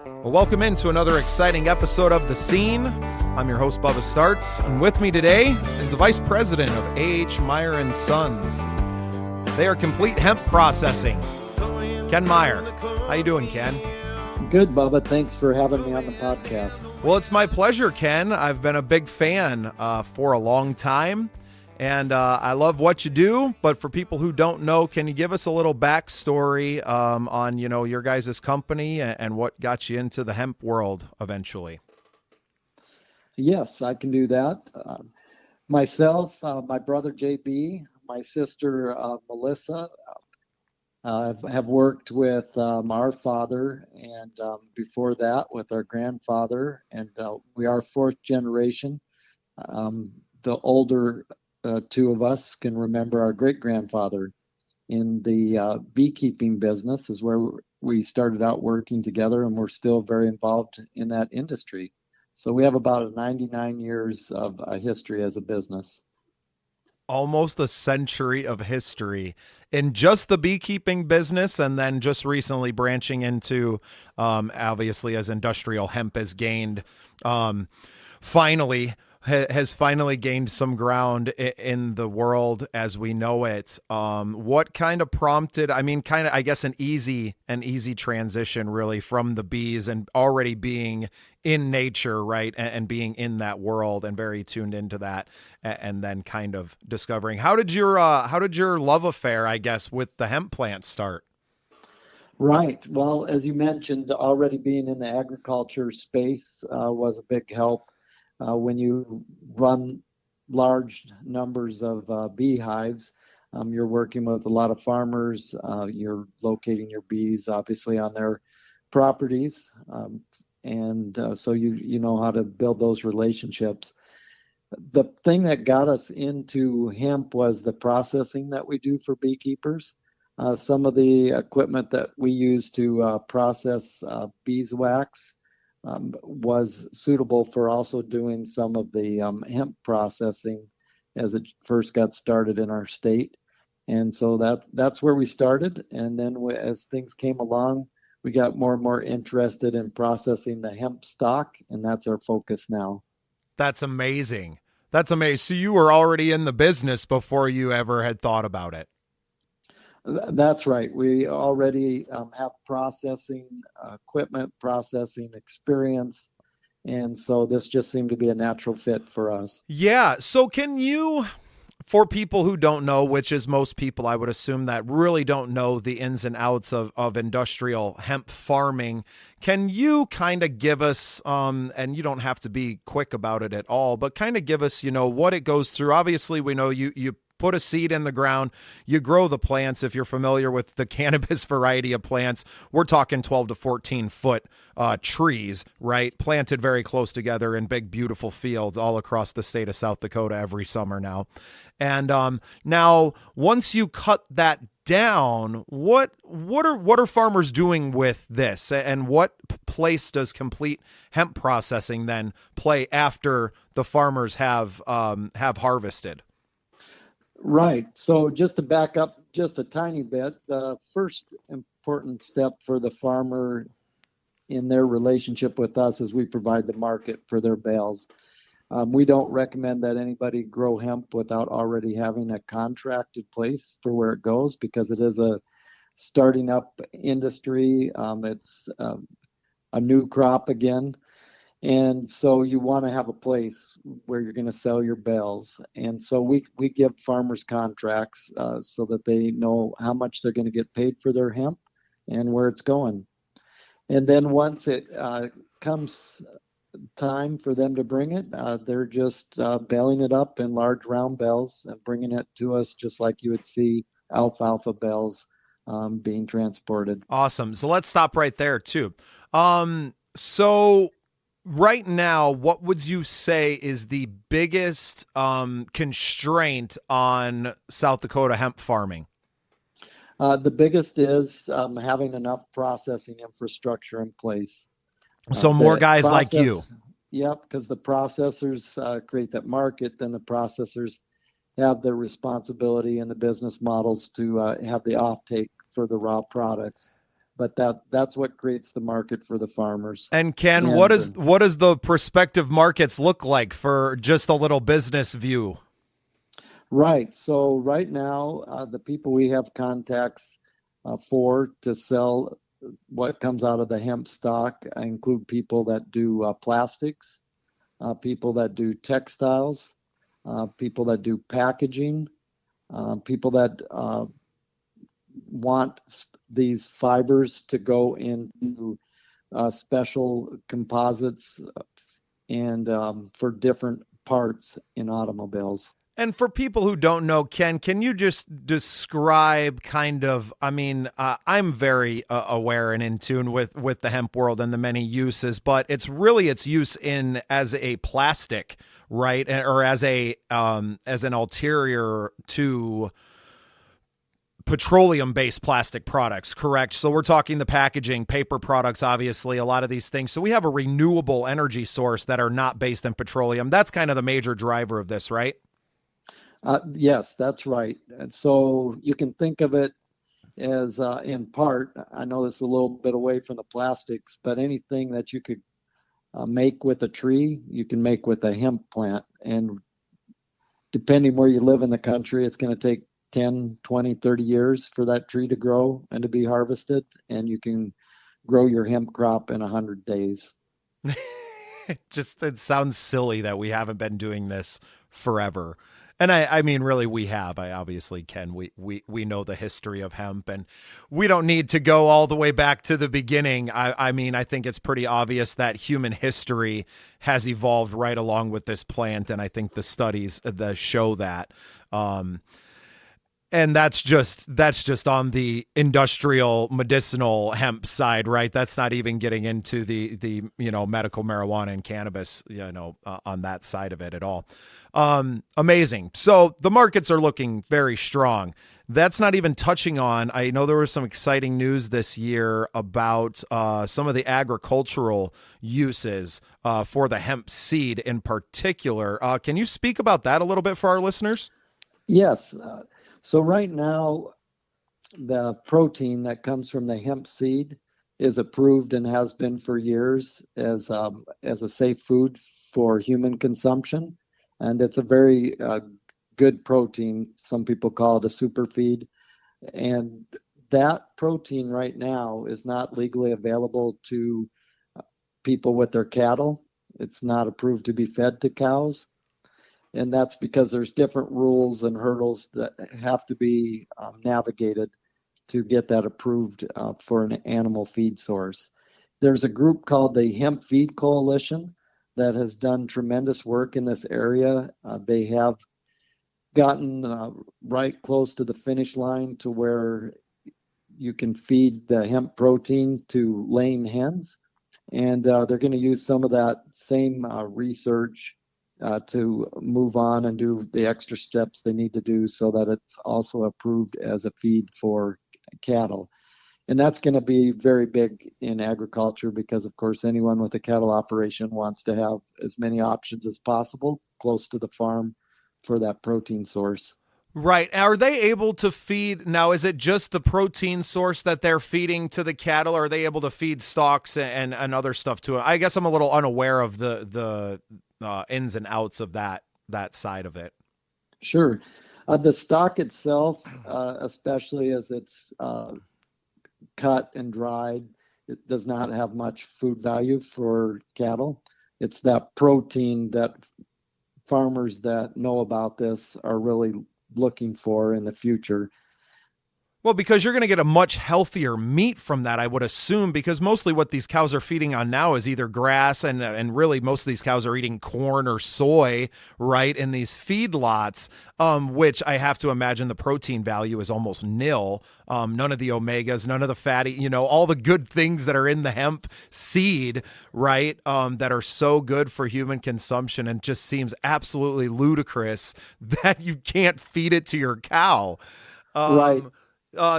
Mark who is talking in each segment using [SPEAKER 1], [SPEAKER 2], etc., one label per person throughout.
[SPEAKER 1] Well, welcome into another exciting episode of The Scene. I'm your host, Bubba Starts, and with me today is the Vice President of A.H. Meyer & Sons. They are Complete Hemp Processing. Ken Meyer. How you doing, Ken?
[SPEAKER 2] Good, Bubba. Thanks for having me on the podcast.
[SPEAKER 1] Well, it's my pleasure, Ken. I've been a big fan for a long time, and I love what you do. But for people who don't know, can you give us a little backstory on, your guys' company and what got you into the hemp world eventually?
[SPEAKER 2] Yes, I can do that. Myself, my brother JB, my sister Melissa, have worked with our father, and before that with our grandfather, and we are fourth generation. The older two of us can remember our great-grandfather in the beekeeping business is where we started out working together, and we're still very involved in that industry. So we have about 99 years of history as a business.
[SPEAKER 1] Almost a century of history in just the beekeeping business, and then just recently branching into, obviously, as industrial hemp has gained, has finally gained some ground in the world as we know it. What kind of prompted, I guess an easy transition really from the bees and already being in nature, right? And being in that world and very tuned into that, and then kind of discovering how did your love affair, I guess, with the hemp plant start?
[SPEAKER 2] Right. Well, as you mentioned, already being in the agriculture space was a big help. When you run large numbers of beehives, you're working with a lot of farmers. You're locating your bees, obviously, on their properties. So you know how to build those relationships. The thing that got us into hemp was the processing that we do for beekeepers. Some of the equipment that we use to process beeswax was suitable for also doing some of the hemp processing as it first got started in our state. And so that's where we started. And then as things came along, we got more and more interested in processing the hemp stock, and that's our focus now.
[SPEAKER 1] That's amazing. So you were already in the business before you ever had thought about it.
[SPEAKER 2] That's right. We already have processing equipment, processing experience, and so this just seemed to be a natural fit for us.
[SPEAKER 1] Yeah. So can you, for people who don't know, which is most people, I would assume, that really don't know the ins and outs of industrial hemp farming, can you kind of give us, and you don't have to be quick about it at all, but kind of give us, what it goes through? Obviously, we know you put a seed in the ground, you grow the plants. If you're familiar with the cannabis variety of plants, we're talking 12 to 14 foot trees, right? Planted very close together in big, beautiful fields all across the state of South Dakota every summer now. And now, once you cut that down, what are farmers doing with this, and what place does Complete Hemp Processing then play after the farmers have harvested?
[SPEAKER 2] Right. So just to back up just a tiny bit, the first important step for the farmer in their relationship with us is we provide the market for their bales. We don't recommend that anybody grow hemp without already having a contracted place for where it goes, because it is a starting up industry. It's a new crop again. And so you want to have a place where you're going to sell your bales. And so we give farmers contracts so that they know how much they're going to get paid for their hemp and where it's going. And then once it comes time for them to bring it, they're just baling it up in large round bales and bringing it to us just like you would see alfalfa bales being transported.
[SPEAKER 1] Awesome. So let's stop right there too. So right now, what would you say is the biggest constraint on South Dakota hemp farming?
[SPEAKER 2] The biggest is having enough processing infrastructure in place.
[SPEAKER 1] So more guys like you.
[SPEAKER 2] Yep, because the processors create that market, then the processors have the responsibility and the business models to have the offtake for the raw products. but that's what creates the market for the farmers.
[SPEAKER 1] And Ken,
[SPEAKER 2] And
[SPEAKER 1] what does the prospective markets look like for just a little business view?
[SPEAKER 2] right. So right now, the people we have contacts for to sell what comes out of the hemp stock include people that do plastics, people that do textiles, people that do packaging, people that want these fibers to go into special composites and for different parts in automobiles.
[SPEAKER 1] And for people who don't know, Ken, can you just describe kind of, I mean, I'm very aware and in tune with the hemp world and the many uses, but it's really its use in as a plastic, right? Or as an ulterior to petroleum-based plastic products, correct? So we're talking the packaging, paper products, obviously, a lot of these things. So we have a renewable energy source that are not based in petroleum. That's kind of the major driver of this, right?
[SPEAKER 2] Yes, that's right. And so you can think of it as, in part, I know this is a little bit away from the plastics, but anything that you could make with a tree, you can make with a hemp plant. And depending where you live in the country, it's going to take 10, 20, 30 years for that tree to grow and to be harvested. And you can grow your hemp crop in 100 days.
[SPEAKER 1] It sounds silly that we haven't been doing this forever. And I mean, really, we have. I obviously can. We know the history of hemp, and we don't need to go all the way back to the beginning. I mean, I think it's pretty obvious that human history has evolved right along with this plant, and I think the studies that show that. And that's just on the industrial medicinal hemp side, right? That's not even getting into the medical marijuana and cannabis, on that side of it at all. Amazing. So the markets are looking very strong. That's not even touching on, I know there was some exciting news this year about some of the agricultural uses for the hemp seed in particular. Can you speak about that a little bit for our listeners?
[SPEAKER 2] Yes. So right now, the protein that comes from the hemp seed is approved and has been for years as a safe food for human consumption. And it's a very good protein. Some people call it a super feed. And that protein right now is not legally available to people with their cattle. It's not approved to be fed to cows. And that's because there's different rules and hurdles that have to be navigated to get that approved for an animal feed source. There's a group called the Hemp Feed Coalition that has done tremendous work in this area. They have gotten right close to the finish line to where you can feed the hemp protein to laying hens. And they're going to use some of that same research to move on and do the extra steps they need to do so that it's also approved as a feed for cattle. And that's going to be very big in agriculture because, of course, anyone with a cattle operation wants to have as many options as possible close to the farm for that protein source.
[SPEAKER 1] Right. Are they able to feed now? Is it just the protein source that they're feeding to the cattle? Or are they able to feed stalks and other stuff to it? I guess I'm a little unaware of the ins and outs of that side of it.
[SPEAKER 2] Sure. The stock itself, especially as it's cut and dried, it does not have much food value for cattle. It's that protein that farmers that know about this are really looking for in the future.
[SPEAKER 1] Well, because you're going to get a much healthier meat from that, I would assume, because mostly what these cows are feeding on now is either grass and really most of these cows are eating corn or soy, right, in these feedlots, which I have to imagine the protein value is almost nil. None of the omegas, none of the fatty, all the good things that are in the hemp seed, right, that are so good for human consumption, and just seems absolutely ludicrous that you can't feed it to your cow.
[SPEAKER 2] Right.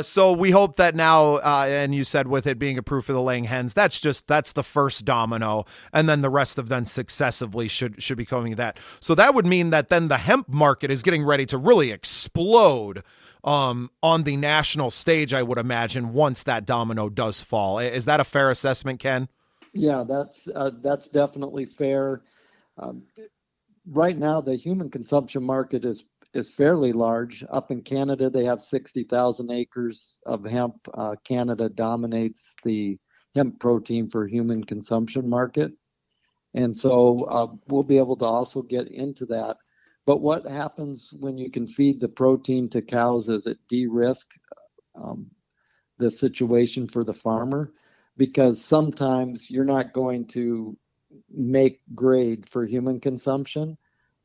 [SPEAKER 1] So we hope that now, and you said with it being approved for the laying hens, that's the first domino, and then the rest of them successively should be coming to that. So that would mean that then the hemp market is getting ready to really explode on the national stage, I would imagine, once that domino does fall. Is that a fair assessment, Ken?
[SPEAKER 2] Yeah, that's definitely fair. Um, right now, the human consumption market is fairly large. Up in Canada, they have 60,000 acres of hemp. Canada dominates the hemp protein for human consumption market. And so we'll be able to also get into that. But what happens when you can feed the protein to cows is it de-risk um, the situation for the farmer, because sometimes you're not going to make grade for human consumption,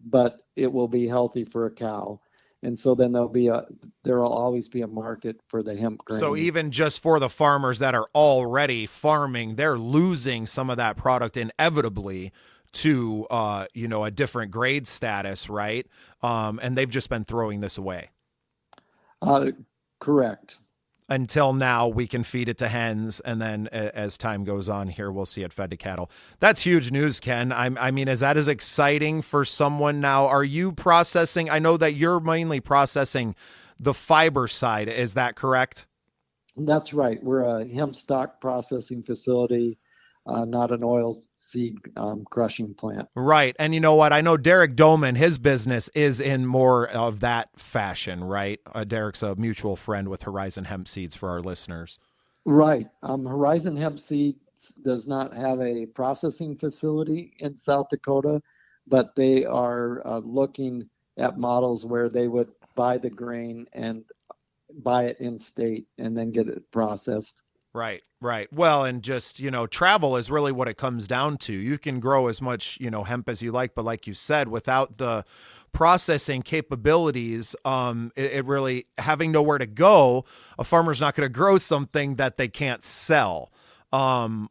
[SPEAKER 2] but it will be healthy for a cow. And so then there will always be a market for the hemp
[SPEAKER 1] So
[SPEAKER 2] grain.
[SPEAKER 1] even just for the farmers that are already farming, they're losing some of that product inevitably to a different grade status, right? And they've just been throwing this away.
[SPEAKER 2] Uh, Correct.
[SPEAKER 1] Until now, we can feed it to hens, and then as time goes on here, we'll see it fed to cattle. That's huge news, Ken. I mean, is that as exciting for someone now? Are you processing? I know that you're mainly processing the fiber side. Is that correct?
[SPEAKER 2] That's right. We're a hemp stock processing facility, not an oil seed crushing plant.
[SPEAKER 1] Right. And you know what? I know Derek Doman, his business is in more of that fashion, right? Derek's a mutual friend with Horizon Hemp Seeds for our listeners.
[SPEAKER 2] Right. Horizon Hemp Seeds does not have a processing facility in South Dakota, but they are looking at models where they would buy the grain and buy it in state and then get it processed.
[SPEAKER 1] Right, right. Well, and just, travel is really what it comes down to. You can grow as much, hemp as you like, but like you said, without the processing capabilities, it really having nowhere to go, a farmer's not going to grow something that they can't sell.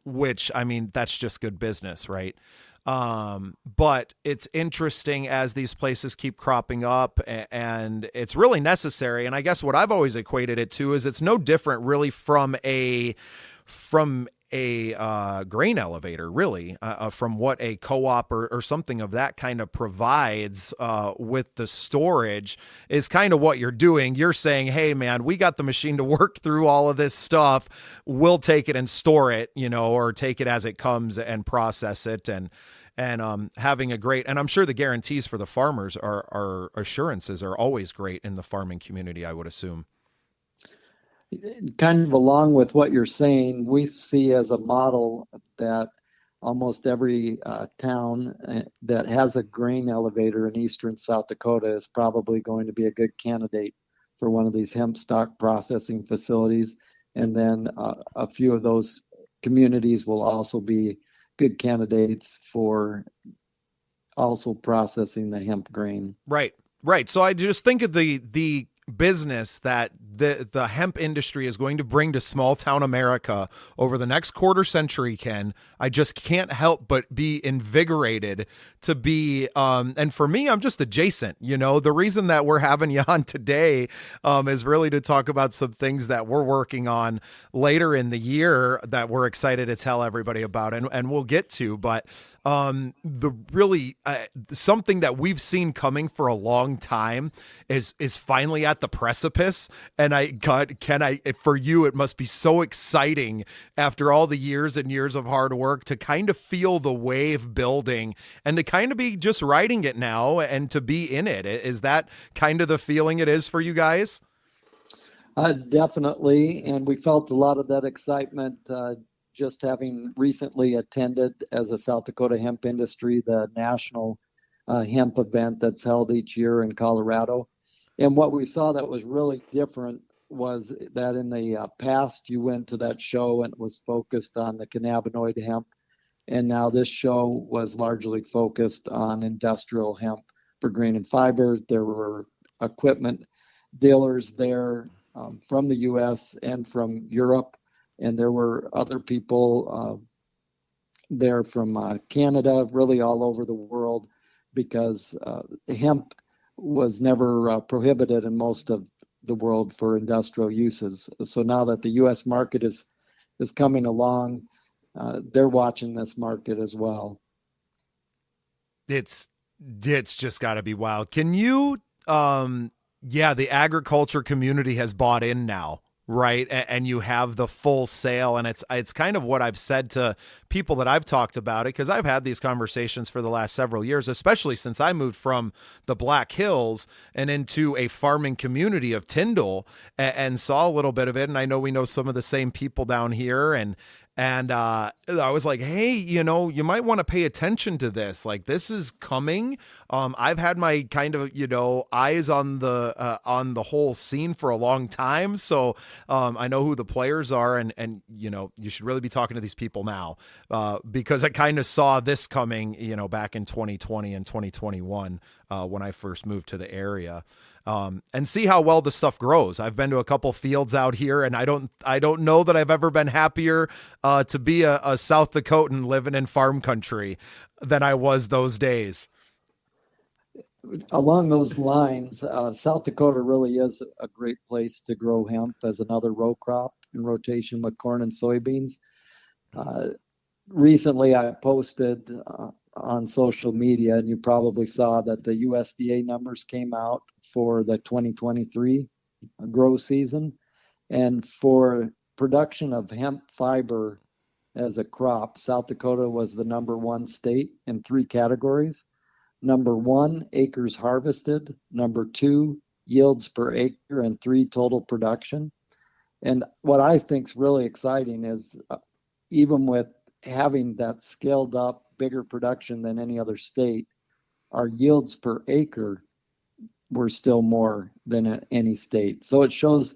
[SPEAKER 1] Which, I mean, that's just good business, right? But it's interesting as these places keep cropping up, and it's really necessary. And I guess what I've always equated it to is it's no different really from a grain elevator, really, from what a co-op or something of that kind of provides with the storage is kind of what you're doing. You're saying, hey, man, we got the machine to work through all of this stuff. We'll take it and store it, or take it as it comes and process it and having a great, and I'm sure the guarantees for the farmers are assurances are always great in the farming community, I would assume.
[SPEAKER 2] Kind of along with what you're saying, we see as a model that almost every town that has a grain elevator in eastern South Dakota is probably going to be a good candidate for one of these hemp stock processing facilities. And then a few of those communities will also be good candidates for also processing the hemp grain.
[SPEAKER 1] Right, right. So I just think of the business that the hemp industry is going to bring to small town America over the next quarter century, Ken. I just can't help but be invigorated to be and for me, I'm just adjacent. The reason that we're having you on today is really to talk about some things that we're working on later in the year that we're excited to tell everybody about, and we'll get to. But the really something that we've seen coming for a long time is finally at the precipice. And for you, it must be so exciting after all the years and years of hard work to kind of feel the wave building and to kind of be just riding it now and to be in it. Is that kind of the feeling it is for you guys?
[SPEAKER 2] Definitely. And we felt a lot of that excitement just having recently attended as a South Dakota hemp industry, the national hemp event that's held each year in Colorado. And what we saw that was really different was that in the past, you went to that show and it was focused on the cannabinoid hemp. And now this show was largely focused on industrial hemp for grain and fiber. There were equipment dealers there from the US and from Europe. And there were other people there from Canada, really all over the world, because hemp was never prohibited in most of the world for industrial uses. So now that the U.S. market is coming along, they're watching this market as well.
[SPEAKER 1] It's just got to be wild. Can you Yeah, the agriculture community has bought in now, right? And you have the full sale, and it's kind of what I've said to people that I've talked about it, because I've had these conversations for the last several years, especially since I moved from the Black Hills and into a farming community of Tyndall, and saw a little bit of it. And I know we know some of the same people down here, and I was like, hey, you might want to pay attention to this. Like, this is coming. I've had my kind of, eyes on the whole scene for a long time. So I know who the players are, and you should really be talking to these people now, because I kind of saw this coming, back in 2020 and 2021, when I first moved to the area. And see how well the stuff grows. I've been to a couple fields out here, and I don't know that I've ever been happier to be a South Dakotan living in farm country than I was those days.
[SPEAKER 2] Along those lines, South Dakota really is a great place to grow hemp as another row crop in rotation with corn and soybeans. Uh, Recently, I posted on social media, and you probably saw that the USDA numbers came out for the 2023 grow season. And for production of hemp fiber as a crop, South Dakota was the number one state in three categories. Number one, acres harvested. Number two, yields per acre. And three, total production. And what I think is really exciting is even with having that scaled up, bigger production than any other state, our yields per acre were still more than any state. So it shows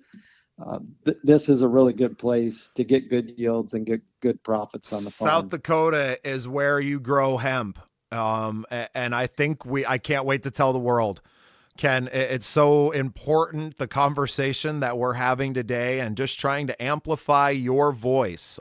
[SPEAKER 2] this is a really good place to get good yields and get good profits on the farm.
[SPEAKER 1] South Dakota is where you grow hemp. And I think I can't wait to tell the world. Ken, it's so important, the conversation that we're having today, and just trying to amplify your voice.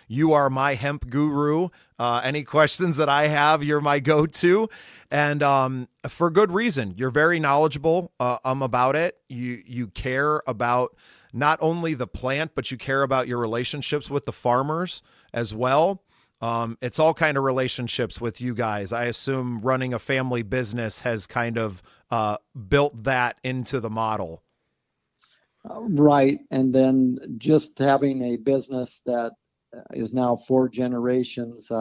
[SPEAKER 1] You are my hemp guru. Any questions that I have, you're my go-to, and for good reason. You're very knowledgeable about it. You care about not only the plant, but you care about your relationships with the farmers as well. It's all kind of relationships with you guys. I assume running a family business has kind of built that into the model.
[SPEAKER 2] Right. And then just having a business that is now four generations,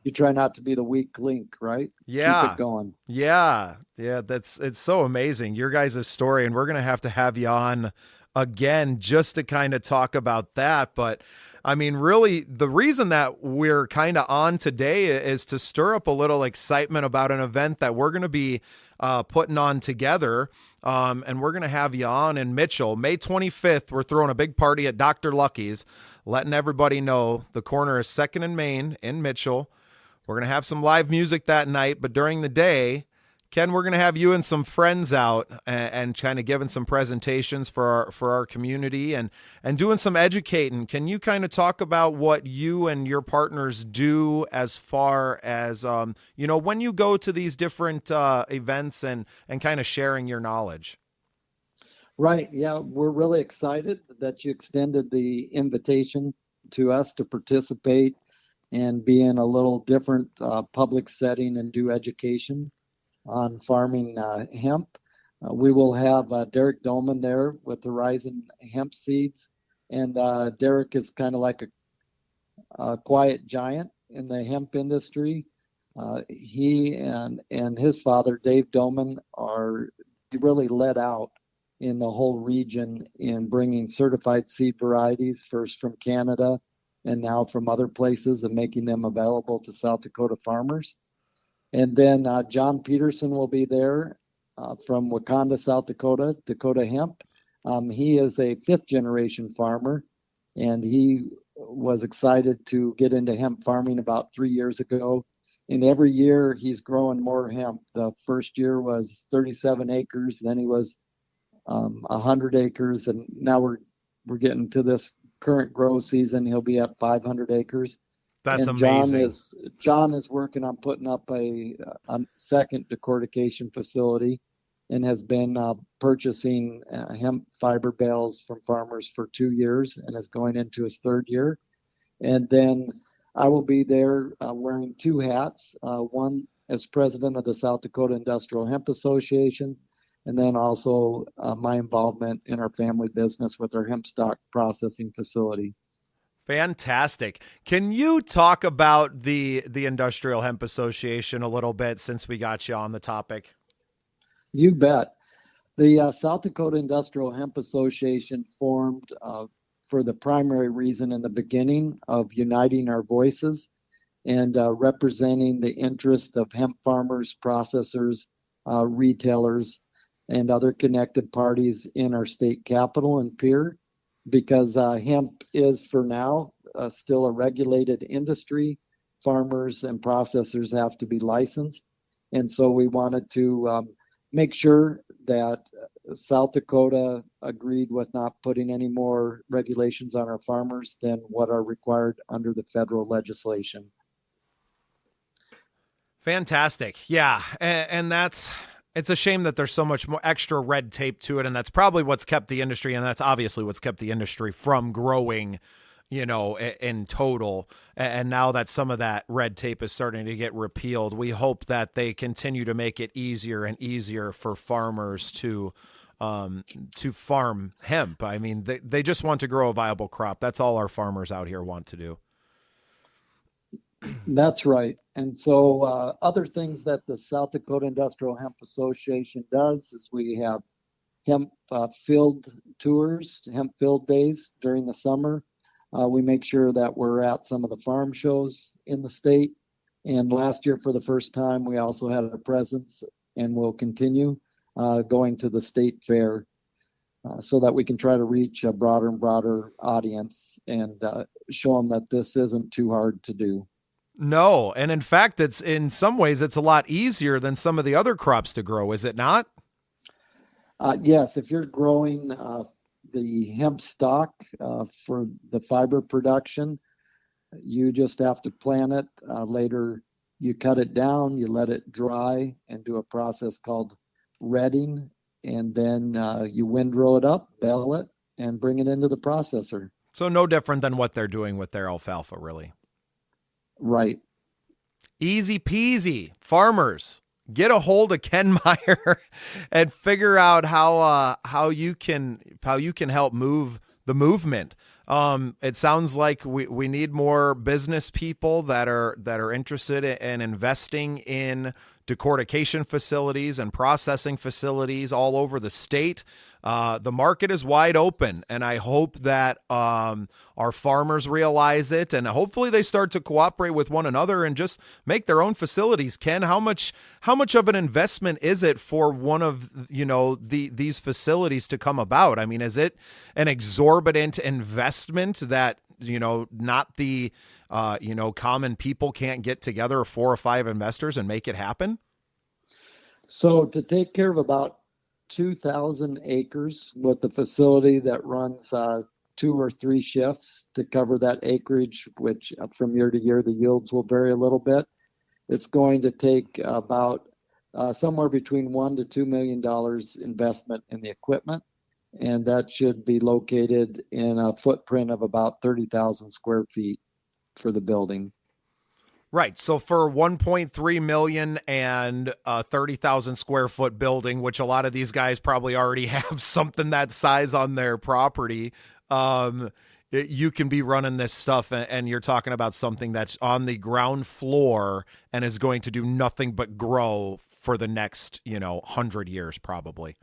[SPEAKER 2] you try not to be the weak link, right?
[SPEAKER 1] Yeah.
[SPEAKER 2] Keep it going.
[SPEAKER 1] Yeah. It's so amazing, your guys' story. And we're going to have you on again just to kind of talk about that. But I mean, really, the reason that we're kind of on today is to stir up a little excitement about an event that we're going to be putting on together. And we're going to have you on in Mitchell. May 25th, we're throwing a big party at Dr. Lucky's, letting everybody know the corner is 2nd and Main in Mitchell. We're going to have some live music that night, but during the day, Ken, we're going to have you and some friends out and kind of giving some presentations for our community and doing some educating. Can you kind of talk about what you and your partners do as far as, when you go to these different events and kind of sharing your knowledge?
[SPEAKER 2] Right. Yeah, we're really excited that you extended the invitation to us to participate and be in a little different public setting and do education on farming hemp. We will have Derek Dolman there with Horizon Hemp Seeds. And Derek is kind of like a quiet giant in the hemp industry. He and his father, Dave Dolman, are really led out in the whole region in bringing certified seed varieties, first from Canada and now from other places, and making them available to South Dakota farmers. And then John Peterson will be there from Wakanda, South Dakota, Dakota Hemp. He is a 5th generation farmer, and he was excited to get into hemp farming about 3 years ago. And every year he's growing more hemp. The first year was 37 acres, then he was 100 acres, and now we're getting to this current grow season. He'll be at 500 acres.
[SPEAKER 1] That's
[SPEAKER 2] and
[SPEAKER 1] amazing.
[SPEAKER 2] John is working on putting up a second decortication facility, and has been purchasing hemp fiber bales from farmers for 2 years, and is going into his 3rd year. And then I will be there wearing 2 hats. One as president of the South Dakota Industrial Hemp Association, and then also my involvement in our family business with our hemp stock processing facility.
[SPEAKER 1] Fantastic. Can you talk about the Industrial Hemp Association a little bit since we got you on the topic?
[SPEAKER 2] You bet. The South Dakota Industrial Hemp Association formed for the primary reason in the beginning of uniting our voices and representing the interest of hemp farmers, processors, retailers, and other connected parties in our state capital and Pierre, because hemp is for now still a regulated industry. Farmers and processors have to be licensed. And so we wanted to make sure that South Dakota agreed with not putting any more regulations on our farmers than what are required under the federal legislation.
[SPEAKER 1] Fantastic. Yeah. And it's a shame that there's so much more extra red tape to it. And that's probably what's kept the industry. And that's obviously what's kept the industry from growing, in total. And now that some of that red tape is starting to get repealed, we hope that they continue to make it easier and easier for farmers to farm hemp. I mean, they just want to grow a viable crop. That's all our farmers out here want to do.
[SPEAKER 2] That's right. And so other things that the South Dakota Industrial Hemp Association does is we have hemp field tours, hemp field days during the summer. We make sure that we're at some of the farm shows in the state. And last year, for the first time, we also had a presence and will continue going to the state fair so that we can try to reach a broader and broader audience and show them that this isn't too hard to do.
[SPEAKER 1] No. And in fact, it's in some ways, it's a lot easier than some of the other crops to grow, is it not?
[SPEAKER 2] Yes, if you're growing the hemp stock for the fiber production, you just have to plant it. Later, you cut it down, you let it dry, and do a process called retting. And then you windrow it up, bale it, and bring it into the processor.
[SPEAKER 1] So no different than what they're doing with their alfalfa, really.
[SPEAKER 2] Right.
[SPEAKER 1] Easy peasy. Farmers, get a hold of Ken Meyer and figure out how you can help move the movement. It sounds like we need more business people that are interested in investing in decortication facilities and processing facilities all over the state. The market is wide open, and I hope that our farmers realize it, and hopefully they start to cooperate with one another and just make their own facilities. Ken, how much of an investment is it for one of these facilities to come about? I mean, is it an exorbitant investment that not the common people can't get together 4 or 5 investors and make it happen?
[SPEAKER 2] So to take care of about 2,000 acres with a facility that runs 2 or 3 shifts to cover that acreage, which from year to year the yields will vary a little bit. It's going to take about somewhere between $1 to $2 million investment in the equipment, and that should be located in a footprint of about 30,000 square feet for the building.
[SPEAKER 1] Right. So for 1.3 million and a 30,000 square foot building, which a lot of these guys probably already have something that size on their property, you can be running this stuff, and you're talking about something that's on the ground floor and is going to do nothing but grow for the next, 100 years probably.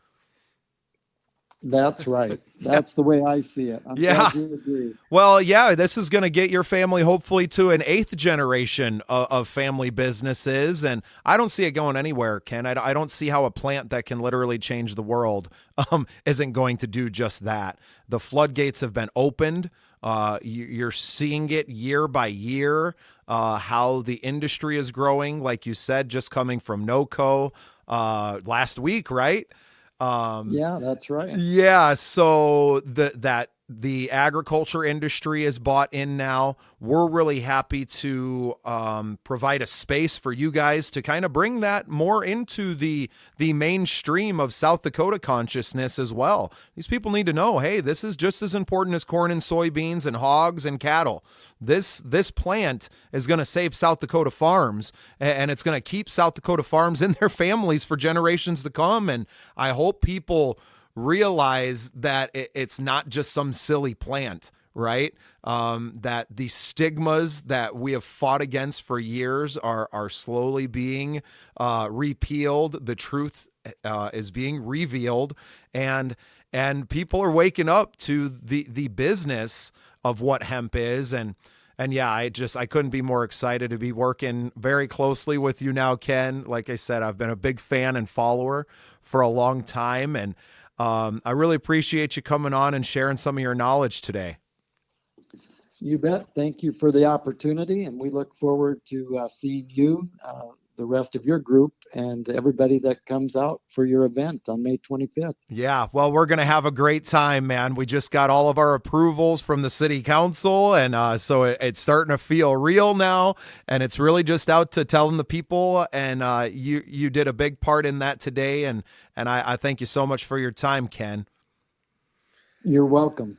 [SPEAKER 2] That's right. That's the way I see it. I'm glad you agree.
[SPEAKER 1] Well, yeah, this is going to get your family hopefully to an 8th generation of family businesses. And I don't see it going anywhere, Ken. I don't see how a plant that can literally change the world isn't going to do just that. The floodgates have been opened. You're seeing it year by year, how the industry is growing, like you said, just coming from NOCO last week, right?
[SPEAKER 2] Yeah, that's right.
[SPEAKER 1] Yeah. So that the agriculture industry is bought in now. We're really happy to provide a space for you guys to kind of bring that more into the mainstream of South Dakota consciousness as well. These people need to know, hey, this is just as important as corn and soybeans and hogs and cattle. This plant is going to save South Dakota farms, and it's going to keep South Dakota farms in their families for generations to come. And I hope people realize that it's not just some silly plant, right? That the stigmas that we have fought against for years are slowly being repealed. The truth is being revealed, and people are waking up to the business of what hemp is. And yeah, I couldn't be more excited to be working very closely with you now, Ken. Like I said, I've been a big fan and follower for a long time, and I really appreciate you coming on and sharing some of your knowledge today.
[SPEAKER 2] You bet. Thank you for the opportunity, and we look forward to seeing you, the rest of your group, and everybody that comes out for your event on May 25th.
[SPEAKER 1] Yeah, well, we're going to have a great time, man. We just got all of our approvals from the city council, and so it's starting to feel real now, and it's really just out to telling the people, and you did a big part in that today, and I thank you so much for your time, Ken.
[SPEAKER 2] You're welcome.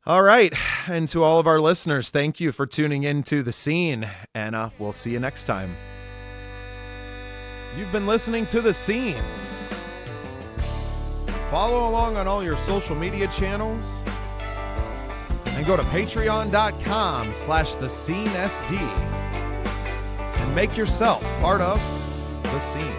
[SPEAKER 1] All right, and to all of our listeners, thank you for tuning in to The Scene, and we'll see you next time. You've been listening to The Scene. Follow along on all your social media channels and go to patreon.com/thescenesd and make yourself part of The Scene.